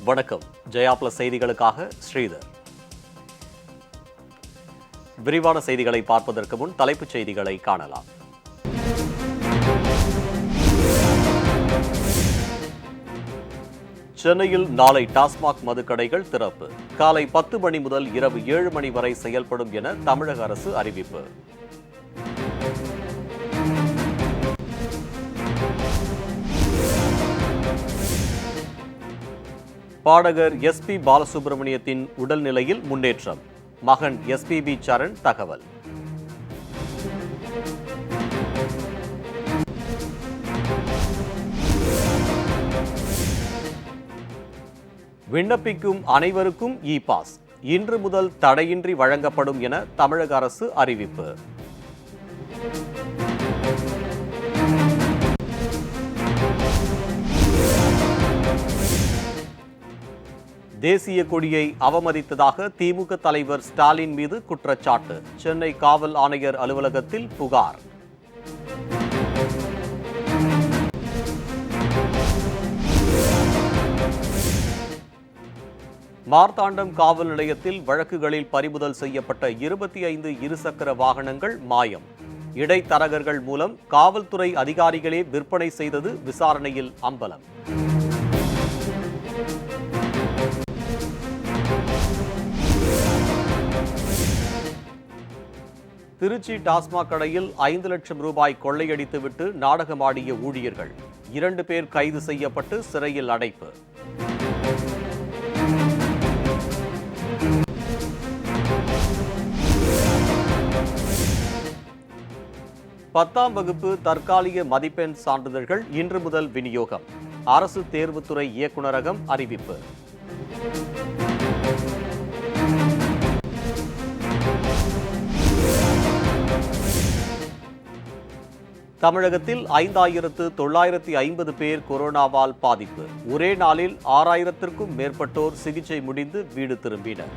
வணக்கம். ஜெயா பிளஸ் செய்திகளுக்காக ஸ்ரீதர். விரிவான செய்திகளை பார்ப்பதற்கு முன் தலைப்புச் செய்திகளை காணலாம். சென்னையில் நாளை டாஸ்மாக் மதுக்கடைகள் திறப்பு. காலை 10 மணி முதல் இரவு 7 மணி வரை செயல்படும் என தமிழக அரசு அறிவிப்பு. பாடகர் எஸ்.பி. பாலசுப்ரமணியத்தின் உடல்நிலையில் முன்னேற்றம். மகன் எஸ்.பி.பி. சரண் தகவல். விண்ணப்பிக்கும் அனைவருக்கும் இ-பாஸ் இன்று முதல் தடையின்றி வழங்கப்படும் என தமிழக அரசு அறிவிப்பு. தேசிய கொடியை அவமதித்ததாக திமுக தலைவர் ஸ்டாலின் மீது குற்றச்சாட்டு. சென்னை காவல் ஆணையர் அலுவலகத்தில் புகார். மார்த்தாண்டம் காவல் நிலையத்தில் வழக்குகளில் பறிமுதல் செய்யப்பட்ட 25 இருசக்கர வாகனங்கள் மாயம். இடைத்தரகர்கள் மூலம் காவல்துறை அதிகாரிகளே விற்பனை செய்தது விசாரணையில் அம்பலம். திருச்சி டாஸ்மாக் கடையில் 5 லட்சம் ரூபாய் கொள்ளையடித்துவிட்டு நாடகமாடிய ஊழியர்கள் 2 பேர் கைது செய்யப்பட்டு சிறையில் அடைப்பு. பத்தாம் வகுப்பு தற்காலிக மதிப்பெண் சான்றிதழ்கள் இன்று முதல் விநியோகம். அரசு தேர்வுத்துறை இயக்குநரகம் அறிவிப்பு. தமிழகத்தில் 5950 பேர் கொரோனாவால் பாதிப்பு. ஒரே நாளில் 6000த்திற்கும் மேற்பட்டோர் சிகிச்சை முடிந்து வீடு திரும்பினர்.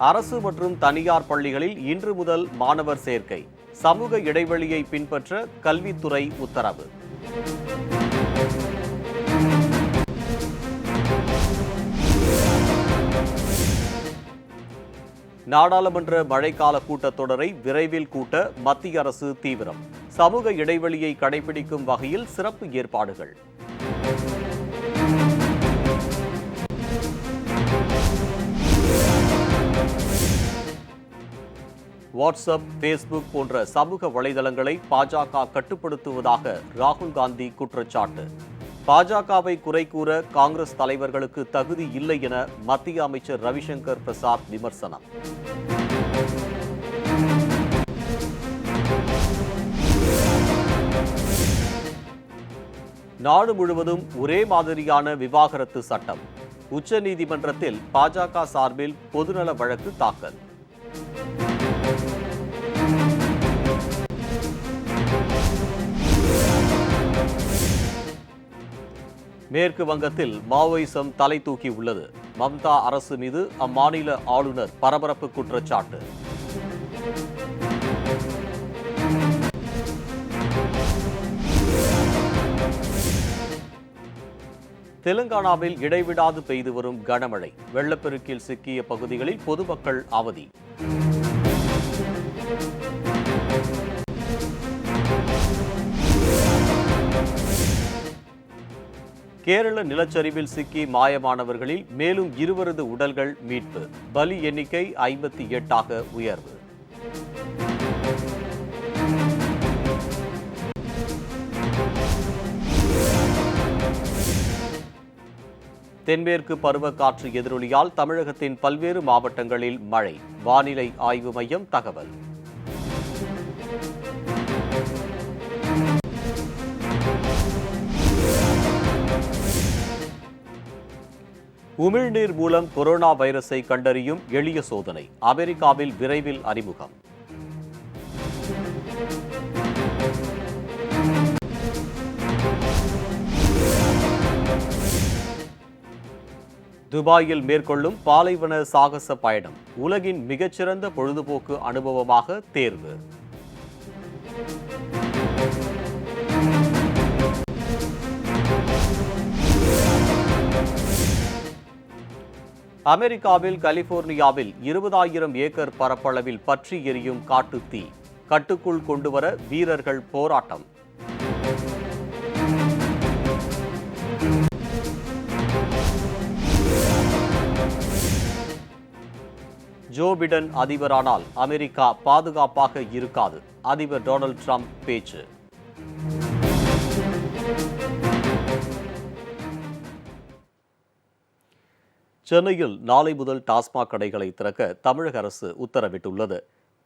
அரசு மற்றும் தனியார் பள்ளிகளில் இன்று முதல் மாணவர் சேர்க்கை. சமூக இடைவெளியை பின்பற்ற கல்வித்துறை உத்தரவு. நாடாளுமன்ற மழைக்கால கூட்டத்தொடரை விரைவில் கூட்ட மத்திய அரசு தீவிரம். சமூக இடைவெளியை கடைபிடிக்கும் வகையில் சிறப்பு ஏற்பாடுகள். வாட்ஸ்அப், ஃபேஸ்புக் போன்ற சமூக வலைதளங்களை பாஜக கட்டுப்படுத்துவதாக ராகுல் காந்தி குற்றச்சாட்டு. பாஜகவை குறை கூற காங்கிரஸ் தலைவர்களுக்கு தகுதி இல்லை என மத்திய அமைச்சர் ரவிசங்கர் பிரசாத் விமர்சனம். நாடு முழுவதும் ஒரே மாதிரியான விவாகரத்து சட்டம். உச்சநீதிமன்றத்தில் பாஜக சார்பில் பொதுநல வழக்கு தாக்கல். மேற்கு வங்கத்தில் மாவோயிசம் தலை தூக்கி உள்ளது. மம்தா அரசு மீது அம்மாநில ஆளுநர் பரபரப்பு குற்றச்சாட்டு. தெலுங்கானாவில் இடைவிடாது பெய்து வரும் கனமழை. வெள்ளப்பெருக்கில் சிக்கிய பகுதிகளில் பொதுமக்கள் அவதி. கேரள நிலச்சரிவில் சிக்கி மாயமானவர்களில் மேலும் 20 உடல்கள் மீட்பு. பலி எண்ணிக்கை 58ஆக உயர்வு. தென்மேற்கு பருவக்காற்று எதிரொலியால் தமிழகத்தின் பல்வேறு மாவட்டங்களில் மழை. வானிலை ஆய்வு மையம் தகவல். உமிழ்நீர் மூலம் கொரோனா வைரஸை கண்டறியும் எளிய சோதனை அமெரிக்காவில் விரைவில் அறிமுகம். துபாயில் மேற்கொள்ளும் பாலைவன சாகச பயணம் உலகின் மிகச்சிறந்த பொழுதுபோக்கு அனுபவமாக தேர்வு. அமெரிக்காவில் கலிபோர்னியாவில் 20,000 ஏக்கர் பரப்பளவில் பற்றி எரியும் காட்டுத் தீ. கட்டுக்குள் கொண்டுவர வீரர்கள் போராட்டம். ஜோ பிடன் அதிபரானால் அமெரிக்கா பாதுகாப்பாக இருக்காது. அதிபர் டொனால்ட் ட்ரம்ப் பேச்சு. சென்னையில் நாளை முதல் டாஸ்மாக் கடைகளை திறக்க தமிழக அரசு உத்தரவிட்டுள்ளது.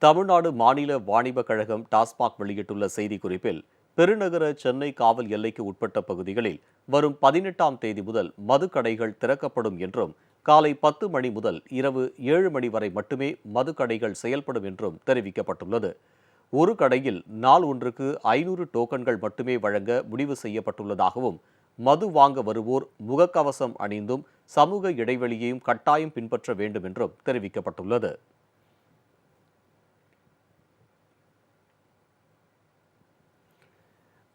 தமிழ்நாடு மாநில வாணிபக் கழகம் டாஸ்மாக் வெளியிட்டுள்ள செய்திக்குறிப்பில், பெருநகர சென்னை காவல் எல்லைக்கு உட்பட்ட பகுதிகளில் வரும் 18ஆம் தேதி முதல் மதுக்கடைகள் திறக்கப்படும் என்றும், காலை 10 மணி முதல் இரவு 7 மணி வரை மட்டுமே மதுக்கடைகள் செயல்படும் என்றும் தெரிவிக்கப்பட்டுள்ளது. ஒரு கடையில் நாள் ஒன்றுக்கு 500 டோக்கன்கள் மட்டுமே வழங்க முடிவு செய்யப்பட்டுள்ளதாகவும், மது வாங்க வருவோர் முகக்கவசம் அணிந்தும் சமூக இடைவெளியையும் கட்டாயம் பின்பற்ற வேண்டும் என்றும் தெரிவிக்கப்பட்டுள்ளது.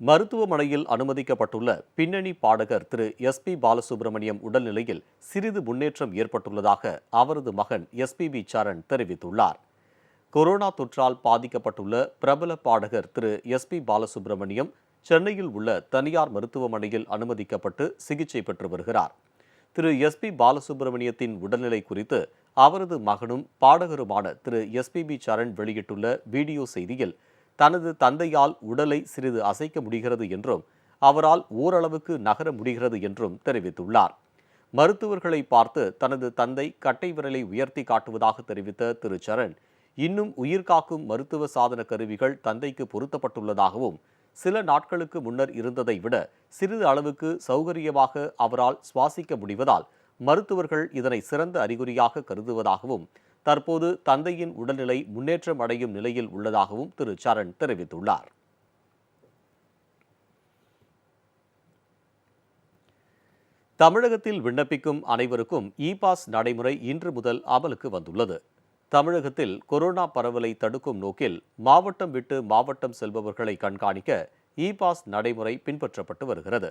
மருத்துவமனையில் அனுமதிக்கப்பட்டுள்ள பின்னணி பாடகர் திரு SP பாலசுப்ரமணியம் உடல்நிலையில் சிறிது முன்னேற்றம் ஏற்பட்டுள்ளதாக அவரது மகன் SPB சரண் தெரிவித்துள்ளார். கொரோனா தொற்றால் பாதிக்கப்பட்டுள்ள பிரபல பாடகர் திரு SP பாலசுப்ரமணியம் சென்னையில் உள்ள தனியார் மருத்துவமனையில் அனுமதிக்கப்பட்டு சிகிச்சை பெற்று வருகிறார். திரு SP பாலசுப்ரமணியத்தின் உடல்நிலை குறித்து அவரது மகனும் பாடகருமான திரு SPB சரண் வெளியிட்டுள்ள வீடியோ செய்தியில், தனது தந்தையால் உடலை சிறிது அசைக்க முடிகிறது என்றும், அவரால் ஓரளவுக்கு நகர முடிகிறது என்றும் தெரிவித்துள்ளார். மருத்துவர்களை பார்த்து தனது தந்தை கட்டை விரலை உயர்த்தி காட்டுவதாக தெரிவித்த திரு சரண், இன்னும் உயிர்காக்கும் மருத்துவ சாதன கருவிகள் தந்தைக்கு பொருத்தப்பட்டுள்ளதாகவும், சில நாட்களுக்கு முன்னர் இருந்ததை விட சிறிது அளவுக்கு சௌகரியமாக அவரால் சுவாசிக்க முடிவதால் மருத்துவர்கள் இதனை சிறந்த அறிகுறியாக கருதுவதாகவும், தற்போது தந்தையின் உடல்நிலை முன்னேற்றம் அடையும் நிலையில் உள்ளதாகவும் திரு சரண் தெரிவித்துள்ளார். தமிழகத்தில் விண்ணப்பிக்கும் அனைவருக்கும் பாஸ் நடைமுறை இன்று முதல் அமலுக்கு வந்துள்ளது. தமிழகத்தில் கொரோனா பரவலை தடுக்கும் நோக்கில் மாவட்டம் விட்டு மாவட்டம் செல்பவர்களை கண்காணிக்க பாஸ் நடைமுறை பின்பற்றப்பட்டு வருகிறது.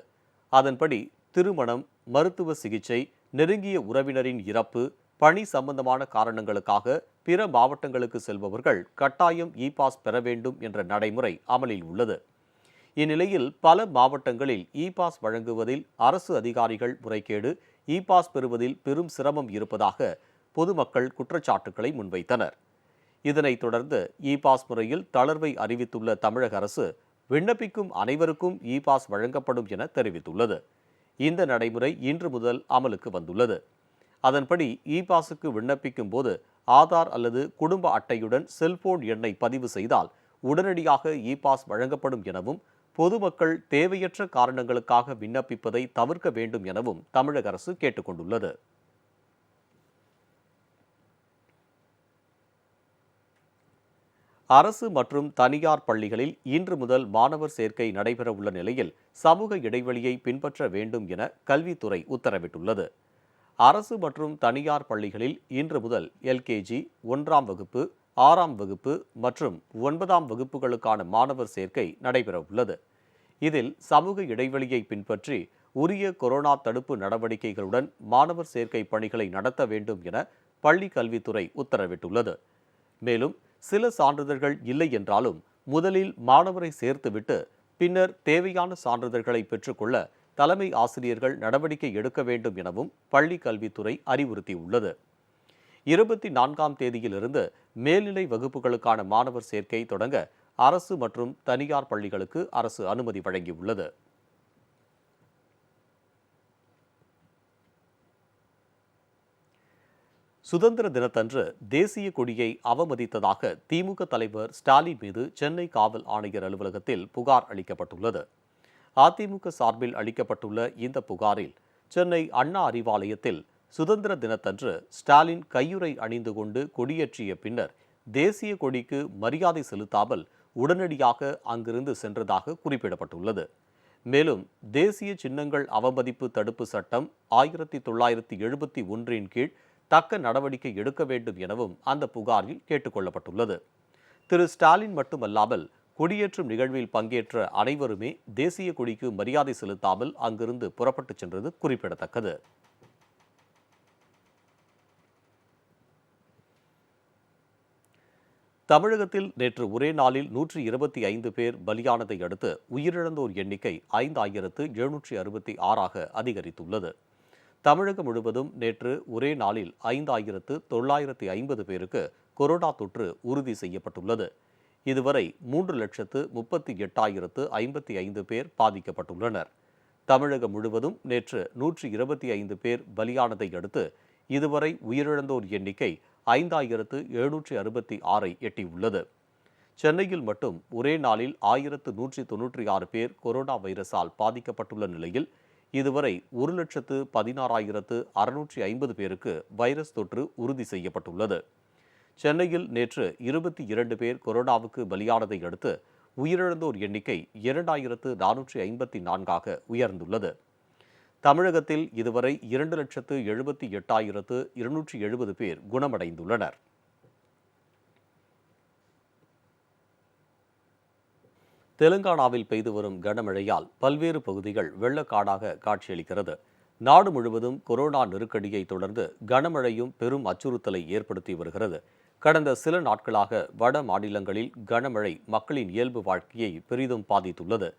அதன்படி திருமணம், மருத்துவ சிகிச்சை, நெருங்கிய உறவினரின் இறப்பு, பணி சம்பந்தமான காரணங்களுக்காக பிற மாவட்டங்களுக்கு செல்பவர்கள் கட்டாயம் பாஸ் பெற வேண்டும் என்ற நடைமுறை அமலில் உள்ளது. இந்நிலையில் பல மாவட்டங்களில் பாஸ் வழங்குவதில் அரசு அதிகாரிகள் முறைகேடு, பாஸ் பெறுவதில் பெரும் சிரமம் இருப்பதாக பொதுமக்கள் குற்றச்சாட்டுக்களை முன்வைத்தனர். இதனைத் தொடர்ந்து பாஸ் முறையில் தளர்வை அறிவித்துள்ள தமிழக அரசு, விண்ணப்பிக்கும் அனைவருக்கும் பாஸ் வழங்கப்படும் என தெரிவித்துள்ளது. இந்த நடைமுறை இன்று முதல் அமலுக்கு வந்துள்ளது. அதன்படி பாஸுக்கு விண்ணப்பிக்கும் போது ஆதார் அல்லது குடும்ப அட்டையுடன் செல்போன் எண்ணை பதிவு செய்தால் உடனடியாக பாஸ் வழங்கப்படும் எனவும், பொதுமக்கள் தேவையற்ற காரணங்களுக்காக விண்ணப்பிப்பதை தவிர்க்க வேண்டும் எனவும் தமிழக அரசு கேட்டுக்கொண்டுள்ளது. அரசு மற்றும் தனியார் பள்ளிகளில் இன்று முதல் மாணவர் சேர்க்கை நடைபெறவுள்ள நிலையில் சமூக இடைவெளியை பின்பற்ற வேண்டும் என கல்வித்துறை உத்தரவிட்டுள்ளது. அரசு மற்றும் தனியார் பள்ளிகளில் இன்று முதல் LKG, 1ஆம் வகுப்பு, 6ஆம் வகுப்பு மற்றும் 9ஆம் வகுப்புகளுக்கான மாணவர் சேர்க்கை நடைபெறவுள்ளது. இதில் சமூக இடைவெளியை பின்பற்றி உரிய கொரோனா தடுப்பு நடவடிக்கைகளுடன் மாணவர் சேர்க்கை பணிகளை நடத்த வேண்டும் என பள்ளி கல்வித்துறை உத்தரவிட்டுள்ளது. மேலும் சில சான்றிதழ்கள் இல்லை என்றாலும் முதலில் மாணவரை சேர்த்துவிட்டு பின்னர் தேவையான சான்றிதழ்களை பெற்றுக்கொள்ள தலைமை ஆசிரியர்கள் நடவடிக்கை எடுக்க வேண்டும் எனவும் பள்ளி கல்வித்துறை அறிவுறுத்தியுள்ளது. 24ஆம் தேதியிலிருந்து மேல்நிலை வகுப்புகளுக்கான மாணவர் சேர்க்கை தொடங்க அரசு மற்றும் தனியார் பள்ளிகளுக்கு அரசு அனுமதி வழங்கியுள்ளது. சுதந்திர தினத்தன்று தேசிய கொடியை அவமதித்ததாக திமுக தலைவர் ஸ்டாலின் மீது சென்னை காவல் ஆணையர் அலுவலகத்தில் புகார் அளிக்கப்பட்டுள்ளது. அதிமுக சார்பில் அளிக்கப்பட்டுள்ள இந்த புகாரில், சென்னை அண்ணா அறிவாலயத்தில் சுதந்திர தினத்தன்று ஸ்டாலின் கையுறை அணிந்து கொண்டு கொடியேற்றிய பின்னர் தேசிய கொடிக்கு மரியாதை செலுத்தாமல் உடனடியாக அங்கிருந்து சென்றதாக குறிப்பிடப்பட்டுள்ளது. மேலும் தேசிய சின்னங்கள் அவமதிப்பு தடுப்பு சட்டம் 1971 கீழ் தக்க நடவடிக்கை எடுக்க வேண்டும் எனவும் அந்த புகாரில் கேட்டுக்கொள்ளப்பட்டுள்ளது. திரு ஸ்டாலின் மட்டுமல்லாமல் கொடியேற்றும் நிகழ்வில் பங்கேற்ற அனைவருமே தேசிய கொடிக்கு மரியாதை செலுத்தாமல் அங்கிருந்து புறப்பட்டுச் சென்றது குறிப்பிடத்தக்கது. தமிழகத்தில் நேற்று ஒரே நாளில் 125 பேர் பலியானதை அடுத்து உயிரிழந்தோர் எண்ணிக்கை 5766ஆக அதிகரித்துள்ளது. தமிழகம் முழுவதும் நேற்று ஒரே நாளில் 5950 பேருக்கு கொரோனா தொற்று உறுதி செய்யப்பட்டுள்ளது. இதுவரை 3,38,055 பேர் பாதிக்கப்பட்டுள்ளனர். தமிழகம் முழுவதும் நேற்று 125 பேர் பலியானதை அடுத்து இதுவரை உயிரிழந்தோர் எண்ணிக்கை 5766ஐ எட்டியுள்ளது. சென்னையில் மட்டும் ஒரே நாளில் 1196 பேர் கொரோனா வைரஸால் பாதிக்கப்பட்டுள்ள நிலையில் இதுவரை 1,16,650 பேருக்கு வைரஸ் தொற்று உறுதி செய்யப்பட்டுள்ளது. சென்னையில் நேற்று 22 பேர் கொரோனாவுக்கு பலியானதை அடுத்து உயிரிழந்தோர் எண்ணிக்கை 2454ஆக உயர்ந்துள்ளது. தமிழகத்தில் இதுவரை 2,78,270 பேர் குணமடைந்துள்ளனர். தெலுங்கானாவில் பெய்து வரும் கனமழையால் பல்வேறு பகுதிகள் வெள்ளக்காடாக காட்சியளிக்கிறது. நாடு முழுவதும் கொரோனா நெருக்கடியை தொடர்ந்து கனமழையும் பெரும் அச்சுறுத்தலை ஏற்படுத்தி வருகிறது. கடந்த சில நாட்களாக வட மாநிலங்களில் கனமழை மக்களின் இயல்பு வாழ்க்கையை பெரிதும் பாதித்துள்ளது.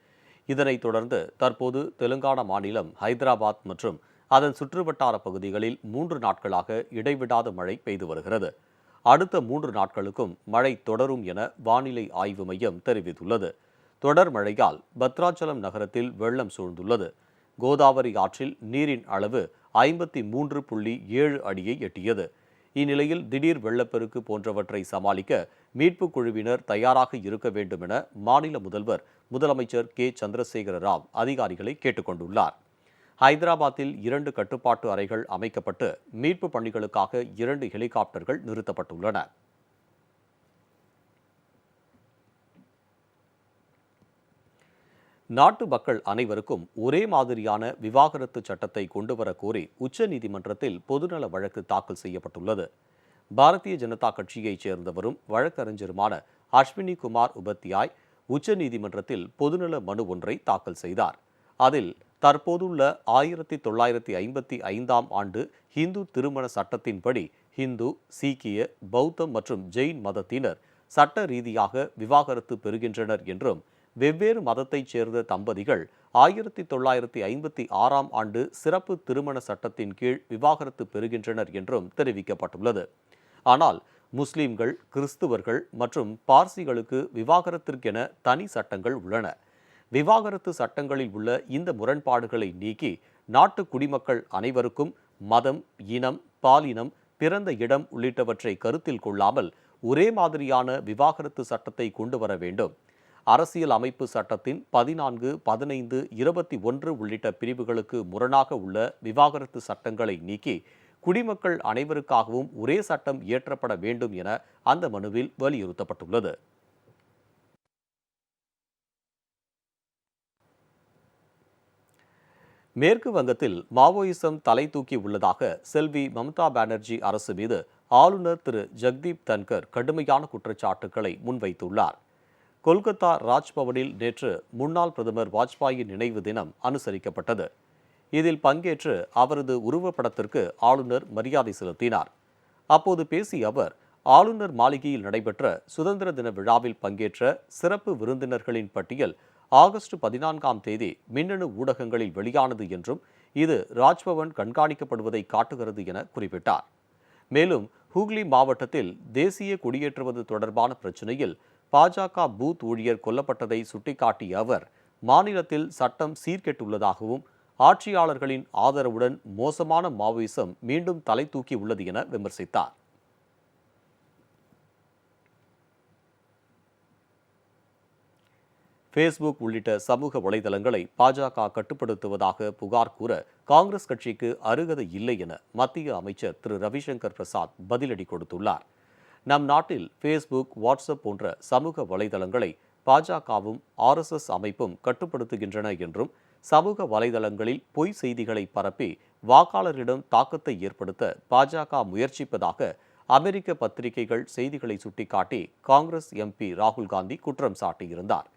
இதனைத் தொடர்ந்து தற்போது தெலுங்கானா மாநிலம் ஹைதராபாத் மற்றும் அதன் சுற்றுவட்டார பகுதிகளில் 3 நாட்களாக இடைவிடாத மழை பெய்து வருகிறது. அடுத்த 3 நாட்களுக்கும் மழை தொடரும் என வானிலை ஆய்வு மையம் தெரிவித்துள்ளது. தொடர் மழையால் பத்ராச்சலம் நகரத்தில் வெள்ளம் சூழ்ந்துள்ளது. கோதாவரி ஆற்றில் நீரின் அளவு 53.7 அடியை எட்டியது. இந்நிலையில் திடீர் வெள்ளப்பெருக்கு போன்றவற்றை சமாளிக்க மீட்புக் குழுவினர் தயாராக இருக்க வேண்டும் என மாநில முதலமைச்சர் கே. சந்திரசேகர ராவ் அதிகாரிகளை கேட்டுக் கொண்டுள்ளார். ஹைதராபாத்தில் 2 கட்டுப்பாட்டு அறைகள் அமைக்கப்பட்டு மீட்பு பணிகளுக்காக 2 ஹெலிகாப்டர்கள் நிறுத்தப்பட்டுள்ளன. நாட்டு மக்கள் அனைவருக்கும் ஒரே மாதிரியான விவாகரத்து சட்டத்தை கொண்டுவர கோரி உச்சநீதிமன்றத்தில் பொதுநல வழக்கு தாக்கல் செய்யப்பட்டுள்ளது. பாரதிய ஜனதா கட்சியைச் சேர்ந்தவரும் வழக்கறிஞருமான அஸ்வினி குமார் உபாத்யாய் உச்சநீதிமன்றத்தில் பொதுநல மனு ஒன்றை தாக்கல் செய்தார். அதில் தற்போதுள்ள 1955ஆம் ஆண்டு இந்து திருமண சட்டத்தின்படி இந்து, சீக்கிய, பௌத்தம் மற்றும் ஜெயின் மதத்தினர் சட்ட ரீதியாக விவாகரத்து பெறுகின்றனர் என்றும் வெவ்வேறு மதத்தைச் சேர்ந்த தம்பதிகள் 1956ஆம் ஆண்டு சிறப்பு திருமண சட்டத்தின் கீழ் விவாகரத்து பெறுகின்றனர் என்றும் தெரிவிக்கப்பட்டுள்ளது. ஆனால் முஸ்லிம்கள், கிறிஸ்துவர்கள் மற்றும் பார்சிகளுக்கு விவாகரத்திற்கென தனி சட்டங்கள் உள்ளன. விவாகரத்து சட்டங்களில் உள்ள இந்த முரண்பாடுகளை நீக்கி நாட்டு குடிமக்கள் அனைவருக்கும் மதம், இனம், பாலினம், பிறந்த இடம் உள்ளிட்டவற்றை கருத்தில் கொள்ளாமல் ஒரே மாதிரியான விவாகரத்து சட்டத்தை கொண்டு வர வேண்டும். அரசியல் அமைப்பு சட்டத்தின் 14, 15, 21 உள்ளிட்ட பிரிவுகளுக்கு முரணாக உள்ள விவாகரத்து சட்டங்களை நீக்கி குடிமக்கள் அனைவருக்காகவும் ஒரே சட்டம் இயற்றப்பட வேண்டும் என அந்த மனுவில் வலியுறுத்தப்பட்டுள்ளது. மேற்கு வங்கத்தில் மாவோயிசம் தலை தூக்கி உள்ளதாக செல்வி மம்தா பானர்ஜி அரசு மீது ஆளுநர் திரு ஜக்தீப் தன்கர் கடுமையான குற்றச்சாட்டுக்களை முன்வைத்துள்ளார். கொல்கத்தா ராஜ்பவனில் நேற்று முன்னாள் பிரதமர் வாஜ்பாயின் நினைவு தினம் அனுசரிக்கப்பட்டது. இதில் பங்கேற்று அவரது உருவப்படத்திற்கு ஆளுநர் மரியாதை செலுத்தினார். அப்போது பேசிய அவர், ஆளுநர் மாளிகையில் நடைபெற்ற சுதந்திர தின விழாவில் பங்கேற்ற சிறப்பு விருந்தினர்களின் பட்டியல் ஆகஸ்ட் 14ஆம் தேதி மின்னணு ஊடகங்களில் வெளியானது என்றும் இது ராஜ்பவன் கண்காணிக்கப்படுவதை காட்டுகிறது என குறிப்பிட்டார். மேலும் ஹூக்ளி மாவட்டத்தில் தேசிய கொடியேற்றுவது தொடர்பான பிரச்சினையில் பாஜக பூத் ஊழியர் கொல்லப்பட்டதை சுட்டிக்காட்டிய அவர், மாநிலத்தில் சட்டம் சீர்கெட்டுள்ளதாகவும் ஆட்சியாளர்களின் ஆதரவுடன் மோசமான மாவோயிசம் மீண்டும் தலை தூக்கி உள்ளது என விமர்சித்தார். ஃபேஸ்புக் உள்ளிட்ட சமூக வலைதளங்களை பாஜக கட்டுப்படுத்துவதாக புகார் கூற காங்கிரஸ் கட்சிக்கு அருகதை இல்லை என மத்திய அமைச்சர் திரு ரவிசங்கர் பிரசாத் பதிலடி கொடுத்துள்ளார். நம் நாட்டில் ஃபேஸ்புக், வாட்ஸ்அப் போன்ற சமூக வலைதளங்களை பாஜகவும் RSS அமைப்பும் கட்டுப்படுத்துகின்றன என்றும் சமூக வலைதளங்களில் பொய் செய்திகளை பரப்பி வாக்காளரிடம் தாக்கத்தை ஏற்படுத்த பாஜக முயற்சிப்பதாக அமெரிக்க பத்திரிகைகள் செய்திகளை சுட்டிக்காட்டி காங்கிரஸ் MP ராகுல் காந்தி குற்றம் சாட்டியிருந்தார்.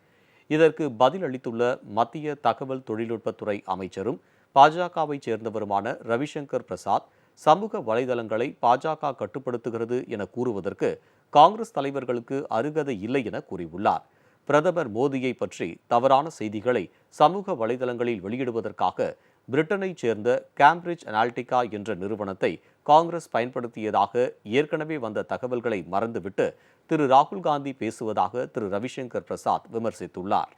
இதற்கு பதிலளித்துள்ள மத்திய தகவல் தொழில்நுட்பத்துறை அமைச்சரும் பாஜகவை சேர்ந்தவருமான ரவிசங்கர் பிரசாத், சமூக வலைதளங்களை பாஜக கட்டுப்படுத்துகிறது என கூறுவதற்கு காங்கிரஸ் தலைவர்களுக்கு அருகதை இல்லை என கூறியுள்ளார். பிரதமர் மோடியை பற்றி தவறான செய்திகளை சமூக வலைதளங்களில் வெளியிடுவதற்காக பிரிட்டனைச் சேர்ந்த கேம்பிரிட்ஜ் அனாலிட்டிகா என்ற நிறுவனத்தை காங்கிரஸ் பயன்படுத்தியதாக ஏற்கனவே வந்த தகவல்களை மறந்துவிட்டு திரு ராகுல் காந்தி பேசுவதாக திரு ரவிசங்கர் பிரசாத் விமர்சித்துள்ளார்.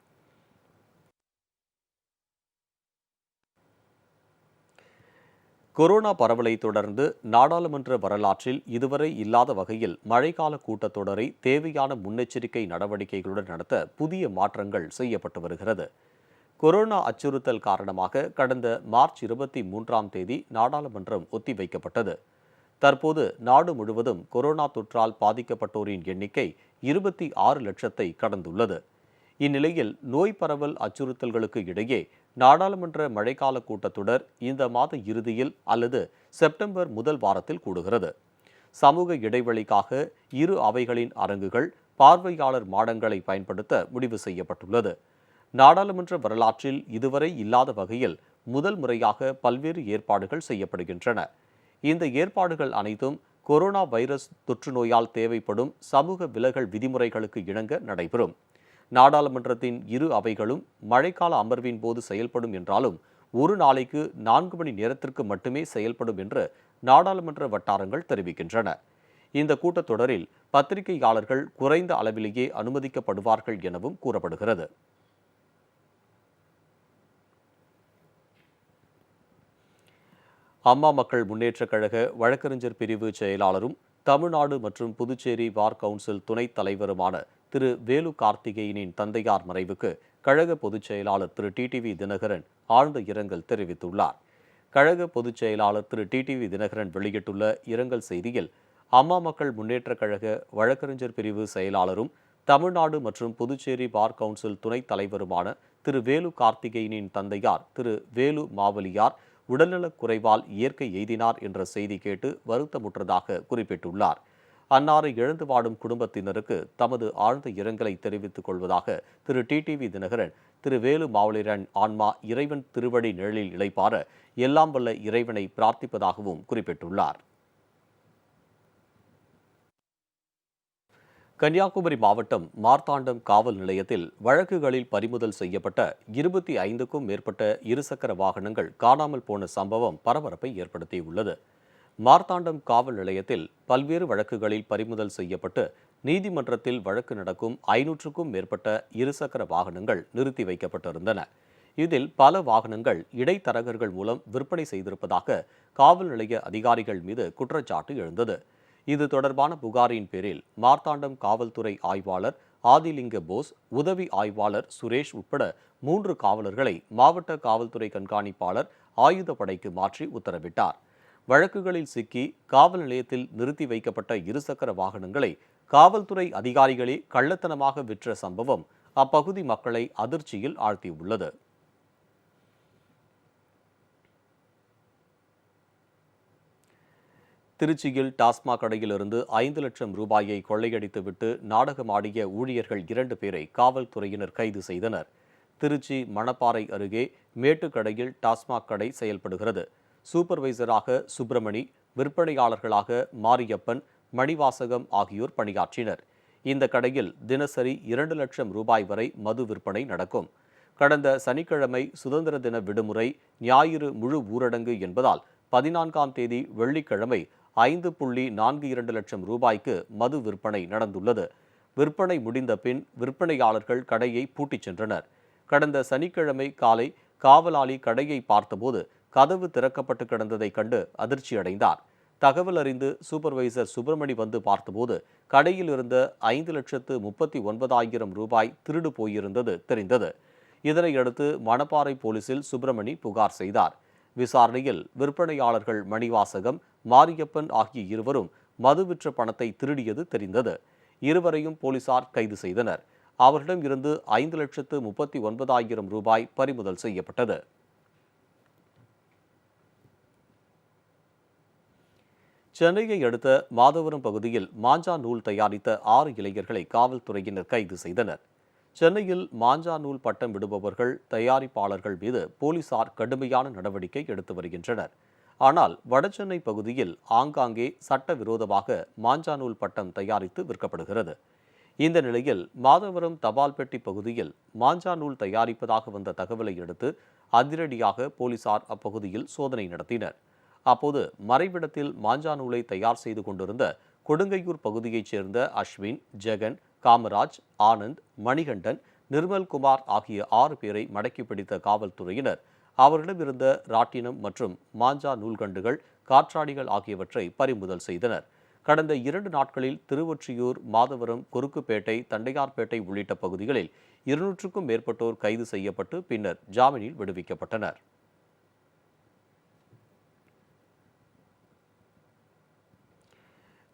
கொரோனா பரவலை தொடர்ந்து நாடாளுமன்ற வரலாற்றில் இதுவரை இல்லாத வகையில் மழைக்கால கூட்டத்தொடரை தேவையான முன்னெச்சரிக்கை நடவடிக்கைகளுடன் நடத்த புதிய மாற்றங்கள் செய்யப்பட்டு வருகிறது. கொரோனா அச்சுறுத்தல் காரணமாக கடந்த மார்ச் 23ஆம் தேதி நாடாளுமன்றம் ஒத்திவைக்கப்பட்டது. தற்போது நாடு முழுவதும் கொரோனா தொற்றால் பாதிக்கப்பட்டோரின் எண்ணிக்கை 26 லட்சத்தை கடந்துள்ளது. இந்நிலையில் நோய் பரவல் அச்சுறுத்தல்களுக்கு இடையே நாடாளுமன்ற மழைக்கால கூட்டத்தொடர் இந்த மாத இறுதியில் அல்லது செப்டம்பர் முதல் வாரத்தில் கூடுகிறது. சமூக இடைவெளிக்காக இரு அவைகளின் அரங்குகள், பார்வையாளர் மாடங்களை பயன்படுத்த முடிவு செய்யப்பட்டுள்ளது. நாடாளுமன்ற வரலாற்றில் இதுவரை இல்லாத வகையில் முதல் முறையாக பல்வேறு ஏற்பாடுகள் செய்யப்படுகின்றன. இந்த ஏற்பாடுகள் அனைத்தும் கொரோனா வைரஸ் தொற்று நோயால் தேவைப்படும் சமூக விலகல் விதிமுறைகளுக்கு இணங்க நடைபெறும். நாடாளுமன்றத்தின் இரு அவைகளும் மழைக்கால அமர்வின் போது செயல்படும் என்றாலும் ஒரு நாளைக்கு 4 மணி நேரத்திற்கு மட்டுமே செயல்படும் என்று நாடாளுமன்ற வட்டாரங்கள் தெரிவிக்கின்றன. இந்த கூட்டத்தொடரில் பத்திரிகையாளர்கள் குறைந்த அளவிலேயே அனுமதிக்கப்படுவார்கள் எனவும் கூறப்படுகிறது. அம்மா மக்கள் முன்னேற்றக் கழக வழக்கறிஞர் பிரிவு செயலாளரும் தமிழ்நாடு மற்றும் புதுச்சேரி பார் கவுன்சில் துணைத் தலைவருமான திரு வேலு கார்த்திகேயனின் தந்தையார் மறைவுக்கு கழக பொதுச் செயலாளர் திரு டிடிவி தினகரன் ஆழ்ந்த இரங்கல் தெரிவித்துள்ளார். கழக பொதுச் செயலாளர் திரு டிடிவி தினகரன் வெளியிட்டுள்ள இரங்கல் செய்தியில், அம்மா மக்கள் முன்னேற்றக் கழக வழக்கறிஞர் பிரிவு செயலாளரும் தமிழ்நாடு மற்றும் புதுச்சேரி பார் கவுன்சில் துணைத் தலைவருமான திரு வேலு கார்த்திகேயனின் தந்தையார் திரு வேலு மாவலியார் உடல்நலக் குறைவால் இயற்கை எய்தினார் என்ற செய்தி கேட்டு வருத்தமுற்றதாக குறிப்பிட்டுள்ளார். அன்னாரை இழந்து வாடும் குடும்பத்தினருக்கு தமது ஆழ்ந்த இரங்கலை தெரிவித்துக் கொள்வதாக திரு டிடிவி தினகரன் திரு வேலு மாவலியரன் ஆன்மா இறைவன் திருவடி நிழலில் இளைப்பாற எல்லாம் வல்ல இறைவனை பிரார்த்திப்பதாகவும் குறிப்பிட்டுள்ளார். கன்னியாகுமரி மாவட்டம் மார்த்தாண்டம் காவல் நிலையத்தில் வழக்குகளில் பறிமுதல் செய்யப்பட்ட 25க்கும் மேற்பட்ட இருசக்கர வாகனங்கள் காணாமல் போன சம்பவம் பரபரப்பை ஏற்படுத்தியுள்ளது. மார்த்தாண்டம் காவல் நிலையத்தில் பல்வேறு வழக்குகளில் பறிமுதல் செய்யப்பட்டு நீதிமன்றத்தில் வழக்கு நடக்கும் 500க்கும் மேற்பட்ட இருசக்கர வாகனங்கள் நிறுத்தி வைக்கப்பட்டிருந்தன. இதில் பல வாகனங்கள் இடைத்தரகர்கள் மூலம் விற்பனை செய்திருப்பதாக காவல் நிலைய அதிகாரிகள் மீது குற்றச்சாட்டு எழுந்தது. இது தொடர்பான புகாரின் பேரில் மார்த்தாண்டம் காவல்துறை ஆய்வாளர் ஆதிலிங்க போஸ், உதவி ஆய்வாளர் சுரேஷ் உட்பட 3 காவலர்களை மாவட்ட காவல்துறை கண்காணிப்பாளர் ஆயுதப்படைக்கு மாற்றி உத்தரவிட்டார். வழக்குகளில் சிக்கி காவல் நிலையத்தில் நிறுத்தி வைக்கப்பட்ட இருசக்கர வாகனங்களை காவல்துறை அதிகாரிகளே கள்ளத்தனமாக விற்ற சம்பவம் அப்பகுதி மக்களை அதிர்ச்சியில் ஆழ்த்தியுள்ளது. திருச்சியில் டாஸ்மாக் கடையிலிருந்து 5 லட்சம் ரூபாயை கொள்ளையடித்துவிட்டு நாடகமாடிய ஊழியர்கள் 2 பேரை காவல்துறையினர் கைது செய்தனர். திருச்சி மணப்பாறை அருகே மேட்டுக்கடையில் டாஸ்மாக் கடை செயல்படுகிறது. சூப்பர்வைசராக சுப்பிரமணி, விற்பனையாளர்களாக மாரியப்பன், மணிவாசகம் ஆகியோர் பணியாற்றினர். இந்த கடையில் தினசரி 2 லட்சம் ரூபாய் வரை மது விற்பனை நடக்கும். கடந்த சனிக்கிழமை சுதந்திர தின விடுமுறை, ஞாயிறு முழு ஊரடங்கு என்பதால் 14ஆம் தேதி வெள்ளிக்கிழமை 5.42 லட்சம் ரூபாய்க்கு மது விற்பனை நடந்துள்ளது. விற்பனை முடிந்த பின் விற்பனையாளர்கள் கடையை பூட்டிச் சென்றனர். கடந்த சனிக்கிழமை காலை காவலாளி கடையை பார்த்தபோது கதவு திறக்கப்பட்டு கிடந்ததை கண்டு அதிர்ச்சியடைந்தார். தகவல் அறிந்து சூப்பர்வைசர் சுப்பிரமணி வந்து பார்த்தபோது கடையில் இருந்த 5,39,000 ரூபாய் திருடு போயிருந்தது தெரிந்தது. இதனையடுத்து மணப்பாறை போலீசில் சுப்பிரமணி புகார் செய்தார். விசாரணையில் விற்பனையாளர்கள் மணிவாசகம், மாரியப்பன் ஆகிய இருவரும் மது விற்ற பணத்தை திருடியது தெரிந்தது. இருவரையும் போலீசார் கைது செய்தனர். அவரிடம் இருந்து 5,39,000 ரூபாய் பறிமுதல் செய்யப்பட்டது. சென்னையை அடுத்த மாதவரம் பகுதியில் மாஞ்சா நூல் தயாரித்த 6 இளைஞர்களை காவல்துறையினர் கைது செய்தனர். சென்னையில் மாஞ்சா நூல் பட்டம் விடுபவர்கள், தயாரிப்பாளர்கள் மீது போலீசார் கடுமையான நடவடிக்கை எடுத்து வருகின்றனர். ஆனால் வடசென்னை பகுதியில் ஆங்காங்கே சட்டவிரோதமாக மாஞ்சா நூல் பட்டம் தயாரித்து விற்கப்படுகிறது. இந்த நிலையில் மாதவரம் தபால் பெட்டி பகுதியில் மாஞ்சா நூல் தயாரிப்பதாக வந்த தகவலை அடுத்து அதிரடியாக போலீசார் அப்பகுதியில் சோதனை நடத்தினர். அப்போது மறைவிடத்தில் மாஞ்சா நூலை தயார் செய்து கொண்டிருந்த கொடுங்கையூர் பகுதியைச் சேர்ந்த அஸ்வின், ஜெகன், காமராஜ், ஆனந்த், மணிகண்டன், நிர்மல்குமார் ஆகிய 6 பேரை மடக்கி பிடித்த காவல்துறையினர் அவர்களிடமிருந்த ராட்டினம் மற்றும் மாஞ்சா நூல்கண்டுகள், காற்றாடிகள் ஆகியவற்றை பறிமுதல் செய்தனர். கடந்த 2 நாட்களில் திருவொற்றியூர், மாதவரம், குறுக்குப்பேட்டை, தண்டையார்பேட்டை உள்ளிட்ட பகுதிகளில் 200க்கும் மேற்பட்டோர் கைது செய்யப்பட்டு பின்னர் ஜாமீனில் விடுவிக்கப்பட்டனர்.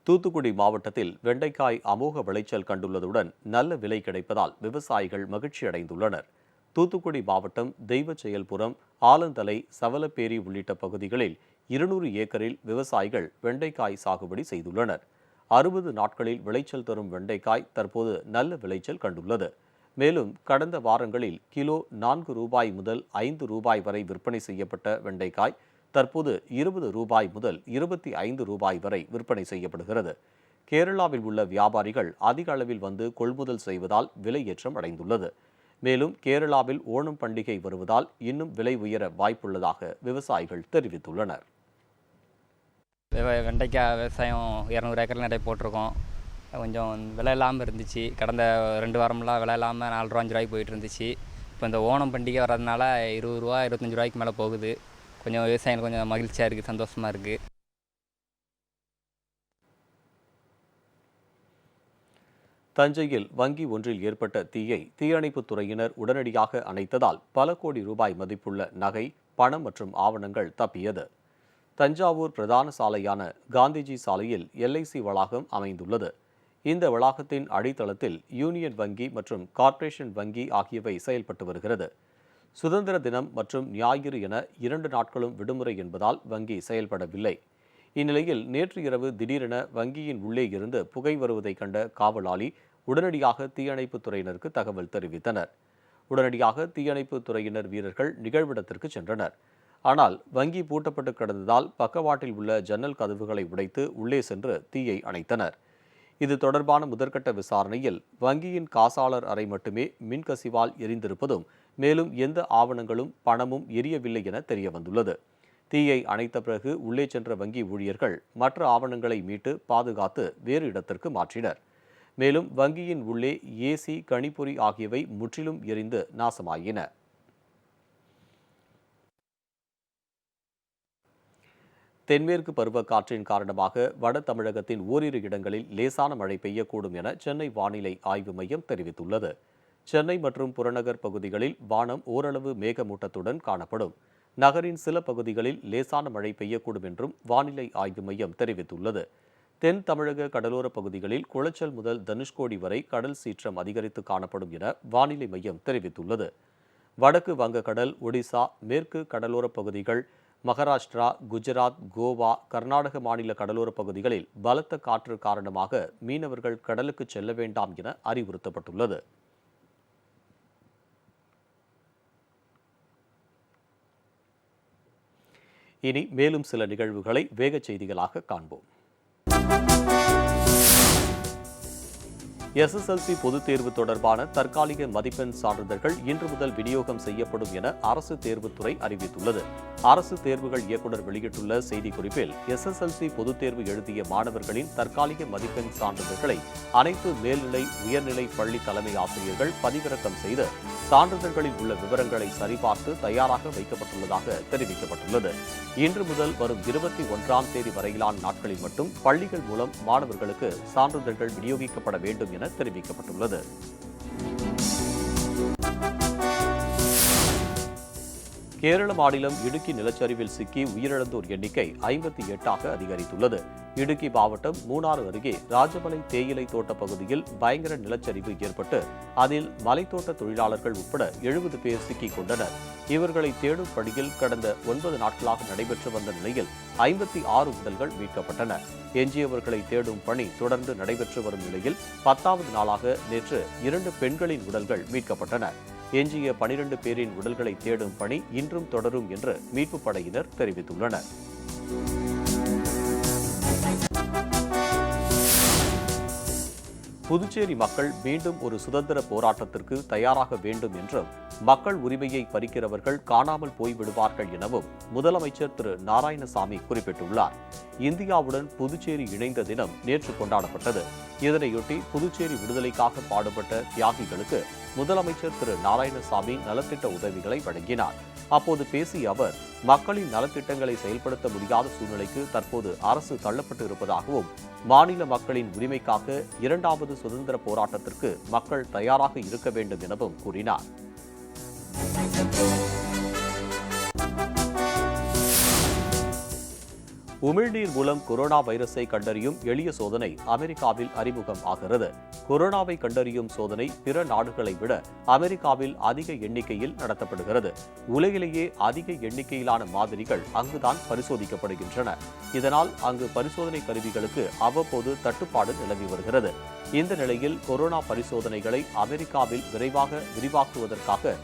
தூத்துக்குடி மாவட்டத்தில் வெண்டைக்காய் அமோக விளைச்சல் கண்டுள்ளதுடன் நல்ல விலை கிடைப்பதால் விவசாயிகள் மகிழ்ச்சி அடைந்துள்ளனர். தூத்துக்குடி மாவட்டம் தெய்வச்செயல்புரம், ஆலந்தலை, சவலப்பேரி உள்ளிட்ட பகுதிகளில் 200 ஏக்கரில் விவசாயிகள் வெண்டைக்காய் சாகுபடி செய்துள்ளனர். 60 நாட்களில் விளைச்சல் தரும் வெண்டைக்காய் தற்போது நல்ல விளைச்சல் கண்டுள்ளது. மேலும் கடந்த வாரங்களில் கிலோ 4 ரூபாய் முதல் 5 ரூபாய் வரை விற்பனை செய்யப்பட்ட வெண்டைக்காய் தற்போது 20 ரூபாய் முதல் 25 ரூபாய் வரை விற்பனை செய்யப்படுகிறது. கேரளாவில் உள்ள வியாபாரிகள் அதிக அளவில் வந்து கொள்முதல் செய்வதால் விலையேற்றம் அடைந்துள்ளது. மேலும் கேரளாவில் ஓணம் பண்டிகை வருவதால் இன்னும் விலை உயர வாய்ப்புள்ளதாக விவசாயிகள் தெரிவித்துள்ளனர். வெண்டைக்காய் விவசாயம் 200 ஏக்கர் நடை போட்டிருக்கோம். கொஞ்சம் விலை இல்லாமல் இருந்துச்சு. கடந்த 2 வாரம்லாம் விலை இல்லாமல் 4 ரூபா 5 ரூபாய்க்கு போயிட்டு இருந்துச்சு. இப்போ இந்த ஓணம் பண்டிகை வர்றதுனால 20 ரூபா 25 ரூபாய்க்கு மேலே போகுது. கொஞ்சம் விவசாயிகள் கொஞ்சம் மகிழ்ச்சியாக இருக்குது, சந்தோஷமாக இருக்குது. தஞ்சையில் வங்கி ஒன்றில் ஏற்பட்ட தீயை தீயணைப்புத் துறையினர் உடனடியாக அணைத்ததால் பல கோடி ரூபாய் மதிப்புள்ள நகை, பணம் மற்றும் ஆவணங்கள் தப்பியது. தஞ்சாவூர் பிரதான சாலையான காந்திஜி சாலையில் LIC வளாகம் அமைந்துள்ளது. இந்த வளாகத்தின் அடித்தளத்தில் யூனியன் வங்கி மற்றும் கார்ப்பரேஷன் வங்கி ஆகியவை செயல்பட்டு வருகிறது. சுதந்திர தினம் மற்றும் ஞாயிறு என 2 நாட்களும் விடுமுறை என்பதால் வங்கி செயல்படவில்லை. இந்நிலையில் நேற்று இரவு திடீரென வங்கியின் உள்ளே இருந்து புகை வருவதை கண்ட காவலாளி உடனடியாக தீயணைப்புத் துறையினருக்கு தகவல் தெரிவித்தனர். உடனடியாக தீயணைப்புத் துறையினர் வீரர்கள் நிகழ்விடத்திற்கு சென்றனர். ஆனால் வங்கி பூட்டப்பட்டு கிடந்ததால் பக்கவாட்டில் உள்ள ஜன்னல் கதவுகளை உடைத்து உள்ளே சென்று தீயை அணைத்தனர். இது தொடர்பான முதற்கட்ட விசாரணையில் வங்கியின் காசாளர் அறை மட்டுமே மின்கசிவால் எரிந்திருப்பதும் மேலும் எந்த ஆவணங்களும் பணமும் எரியவில்லை என தெரியவந்துள்ளது. தீயை அணைத்த பிறகு உள்ளே சென்ற வங்கி ஊழியர்கள் மற்ற ஆவணங்களை மீட்டு பாதுகாத்து வேறு இடத்திற்கு மாற்றினர். மேலும் வங்கியின் உள்ளே AC, கணிப்பொறி ஆகியவை முற்றிலும் எரிந்து நாசமாயின. தென்மேற்கு பருவக்காற்றின் காரணமாக வட தமிழகத்தின் ஓரிரு இடங்களில் லேசான மழை பெய்யக்கூடும் என சென்னை வானிலை ஆய்வு மையம் தெரிவித்துள்ளது. சென்னை மற்றும் புறநகர் பகுதிகளில் வானம் ஓரளவு மேகமூட்டத்துடன் காணப்படும். நகரின் சில பகுதிகளில் லேசான மழை பெய்யக்கூடும் என்றும் வானிலை ஆய்வு மையம் தெரிவித்துள்ளது. தென் தமிழக கடலோர பகுதிகளில் குளச்சல் முதல் தனுஷ்கோடி வரை கடல் சீற்றம் அதிகரித்து காணப்படும் என வானிலை மையம் தெரிவித்துள்ளது. வடக்கு வங்கக்கடல், ஒடிசா, மேற்கு கடலோர பகுதிகள், மகாராஷ்டிரா, குஜராத், கோவா, கர்நாடக மாநில கடலோர பகுதிகளில் பலத்த காற்று காரணமாக மீனவர்கள் கடலுக்கு செல்ல வேண்டாம் என அறிவுறுத்தப்பட்டுள்ளது. இனி மேலும் சில நிகழ்வுகளை வேகச் செய்திகளாக காண்போம். SSLC பொதுத் தேர்வு தொடர்பான தற்காலிக மதிப்பெண் சான்றிதழ்கள் இன்று முதல் விநியோகம் செய்யப்படும் என அரசு தேர்வுத்துறை அறிவித்துள்ளது. அரசு தேர்வுகள் இயக்குநர் வெளியிட்டுள்ள செய்திக்குறிப்பில் SSLC பொதுத் தேர்வு எழுதிய மாணவர்களின் தற்காலிக மதிப்பெண் சான்றிதழ்களை அனைத்து மேல்நிலை, உயர்நிலை பள்ளி தலைமை ஆசிரியர்கள் பதிவிறக்கம் செய்து சான்றிதழ்களில் உள்ள விவரங்களை சரிபார்த்து தயாராக வைக்கப்பட்டுள்ளதாக தெரிவிக்கப்பட்டுள்ளது. இன்று முதல் வரும் 21ஆம் தேதி வரையிலான நாட்களில் மட்டும் பள்ளிகள் மூலம் மாணவர்களுக்கு சான்றிதழ்கள் விநியோகிக்கப்பட வேண்டும் என தெரிவிக்கப்பட்டுள்ளது. கேரள மாநிலம் இடுக்கி நிலச்சரிவில் சிக்கி உயிரிழந்தோர் எண்ணிக்கை 58ஆக அதிகரித்துள்ளது. இடுக்கி மாவட்டம் மூணாறு அருகே ராஜமலை தேயிலை தோட்ட பகுதியில் பயங்கர நிலச்சரிவு ஏற்பட்டு அதில் மலைத்தோட்ட தொழிலாளர்கள் உட்பட 70 பேர் சிக்கிக் கொண்டனர். இவர்களை தேடும் பணியில் கடந்த 9 நாட்களாக நடைபெற்று வந்த நிலையில் 56 உடல்கள் மீட்கப்பட்டன. எஞ்சியவர்களை தேடும் பணி தொடர்ந்து நடைபெற்று வரும் நிலையில் 10வது நாளாக நேற்று 2 பெண்களின் உடல்கள் மீட்கப்பட்டன. எஞ்சிய 12 பேரின் உடல்களை தேடும் பணி இன்றும் தொடரும் என்று மீட்புப் படையினர் தெரிவித்துள்ளனர். புதுச்சேரி மக்கள் மீண்டும் ஒரு சுதந்திர போராட்டத்திற்கு தயாராக வேண்டும் என்றும் மக்கள் உரிமையை பறிக்கிறவர்கள் காணாமல் போய்விடுவார்கள் எனவும் முதலமைச்சர் திரு நாராயணசாமி குறிப்பிட்டுள்ளார். இந்தியாவுடன் புதுச்சேரி இணைந்த தினம் நேற்று கொண்டாடப்பட்டது. இதனையொட்டி புதுச்சேரி விடுதலைக்காக பாடுபட்ட தியாகிகளுக்கு முதலமைச்சர் திரு நாராயணசாமி நலத்திட்ட உதவிகளை வழங்கினார். அப்போது பேசிய அவர், மக்களின் நலத்திட்டங்களை செயல்படுத்த முடியாத சூழ்நிலைக்கு தற்போது அரசு தள்ளப்பட்டு இருப்பதாகவும், மாநில மக்களின் உரிமைக்காக இரண்டாவது சுதந்திர போராட்டத்திற்கு மக்கள் தயாராக இருக்க வேண்டும் எனவும் கூறினார். உமிழ்நீர் மூலம் கொரோனா வைரஸை கண்டறியும் எளிய சோதனை அமெரிக்காவில் அறிமுகம் ஆகிறது. கொரோனாவை கண்டறியும் சோதனை பிற நாடுகளை விட அமெரிக்காவில் அதிக எண்ணிக்கையில் நடத்தப்படுகிறது. உலகிலேயே அதிக எண்ணிக்கையிலான மாதிரிகள் அங்குதான் பரிசோதிக்கப்படுகின்றன. இதனால் அங்கு பரிசோதனை கருவிகளுக்கு அவ்வப்போது தட்டுப்பாடு நிலவி வருகிறது. இந்த நிலையில் கொரோனா பரிசோதனைகளை அமெரிக்காவில் விரைவாக விரிவாக்குவதற்காக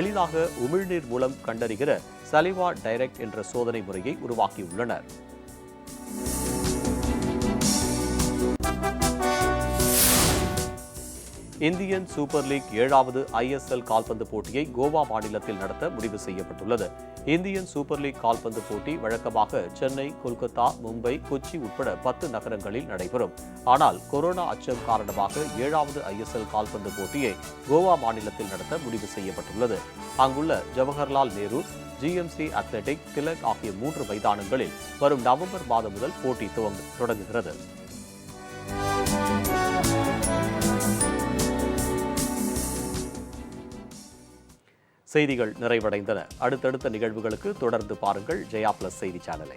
எளிதாக உமிழ்நீர் மூலம் கண்டறிகிற சலிவா டைரக்ட் என்ற சோதனை முறையை உருவாக்கியுள்ளனர். இந்தியன் சூப்பர் லீக் 7வது ISL கால்பந்து போட்டியை கோவா மாநிலத்தில் நடத்த முடிவு செய்யப்பட்டுள்ளது. இந்தியன் சூப்பர் லீக் கால்பந்து போட்டி வழக்கமாக சென்னை, கொல்கத்தா, மும்பை, கொச்சி உட்பட 10 நகரங்களில் நடைபெறும். ஆனால் கொரோனா அச்சம் காரணமாக 7வது ISL கால்பந்து போட்டியை கோவா மாநிலத்தில் நடத்த முடிவு செய்யப்பட்டுள்ளது. அங்குள்ள ஜவஹர்லால் நேரு, GMC அத்லெட்டிக், திலக் ஆகிய 3 மைதானங்களில் வரும் நவம்பர் மாதம் முதல் போட்டி தொடங்குகிறது. செய்திகள் நிறைவடைந்தன. அடுத்தடுத்த நிகழ்வுகளுக்கு தொடர்ந்து பாருங்கள் ஜெயா பிளஸ் செய்தி சேனலை.